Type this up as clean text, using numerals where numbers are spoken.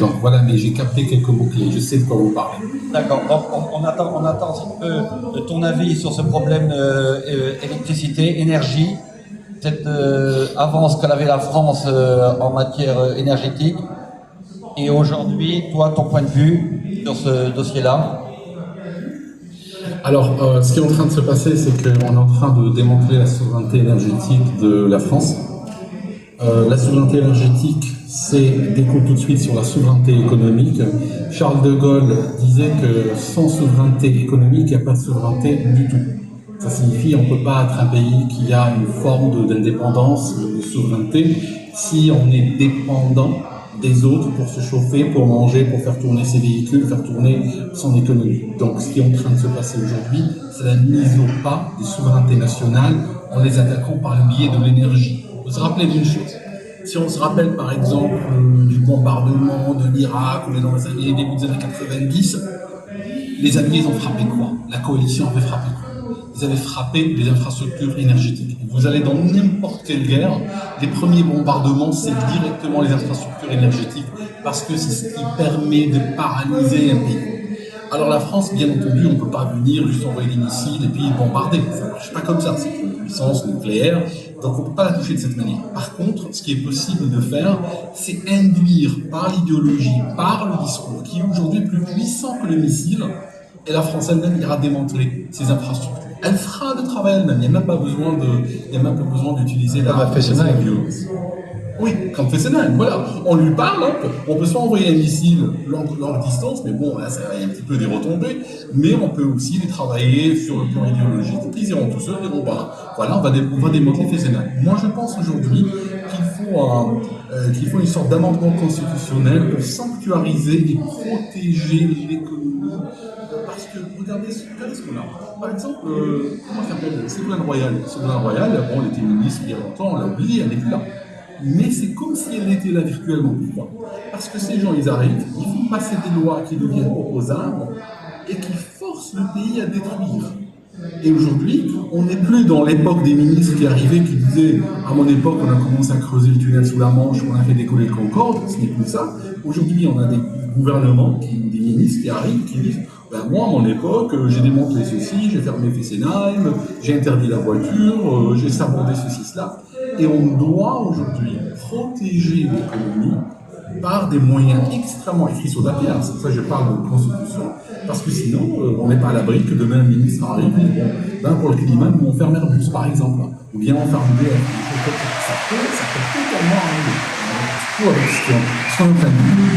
donc voilà, mais j'ai capté quelques mots-clés, je sais de quoi vous parlez. D'accord, donc on attend un petit peu ton avis sur ce problème électricité, énergie, cette avance qu'elle avait la France en matière énergétique. Et aujourd'hui, toi, ton point de vue sur ce dossier-là? Alors, ce qui est en train de se passer, c'est qu'on est en train de démanteler la souveraineté énergétique de la France. La souveraineté énergétique, c'est découle tout de suite sur la souveraineté économique. Charles de Gaulle disait que sans souveraineté économique, il n'y a pas de souveraineté du tout. Ça signifie qu'on ne peut pas être un pays qui a une forme d'indépendance, de souveraineté, si on est dépendant des autres pour se chauffer, pour manger, pour faire tourner ses véhicules, faire tourner son économie. Donc ce qui est en train de se passer aujourd'hui, c'est la mise au pas des souverainetés nationales en les attaquant par le biais de l'énergie. Vous vous rappelez d'une chose, si on se rappelle par exemple du bombardement de l'Irak ou dans les débuts des années 90, les Alliés ont frappé quoi? La coalition avait frappé quoi? Ils avaient frappé les infrastructures énergétiques. Vous allez dans n'importe quelle guerre, les premiers bombardements, c'est directement les infrastructures énergétiques, parce que c'est ce qui permet de paralyser un pays. Alors la France, bien entendu, on ne peut pas venir juste envoyer des missiles et puis bombarder. Ça ne marche pas comme ça, c'est une puissance nucléaire, donc on ne peut pas la toucher de cette manière. Par contre, ce qui est possible de faire, c'est induire par l'idéologie, par le discours, qui est aujourd'hui plus puissant que le missile, et la France elle-même ira démanteler ses infrastructures. Elle fera le travail elle-même, il n'y a même pas besoin d'utiliser la violence. Oui, comme Fessenheim, voilà. On lui parle, on peut soit envoyer un missile longue distance, mais bon, là, ça a un petit peu des retombées, mais on peut aussi les travailler sur le plan idéologique. Ils iront tous seuls, ils diront, voilà, on va démanteler Fessenheim. Moi, je pense aujourd'hui qu'il faut une sorte d'amendement constitutionnel pour sanctuariser et protéger l'économie. Parce que, regardez ce qu'on a. Par exemple, comment ça s'appelle Ségolène Royal. Ségolène Royal, bon, elle était ministre il y a longtemps, on l'a oublié, elle n'est plus là. Mais c'est comme si elle était là virtuellement. Pourquoi? Parce que ces gens, ils arrivent, ils font passer des lois qui deviennent opposables et qui forcent le pays à détruire. Et aujourd'hui, on n'est plus dans l'époque des ministres qui arrivaient, qui disaient « à mon époque, on a commencé à creuser le tunnel sous la Manche, on a fait décoller le Concorde », ce n'est plus ça. Aujourd'hui, on a des gouvernements, des ministres qui arrivent, qui disent « moi, à mon époque, j'ai démantelé ceci, j'ai fermé Fessenheim, j'ai interdit la voiture, j'ai sabordé ceci, cela ». Et on doit aujourd'hui protéger l'économie par des moyens extrêmement écrits sur la pierre. C'est pour ça que je parle de constitution, parce que sinon, on n'est pas à l'abri que demain un ministre arrive et dit bon, pour le climat, nous on ferme Airbus par exemple, ou bien on ferme BF. Ça peut totalement arriver. Tout avec ce qu'on est en train de dire.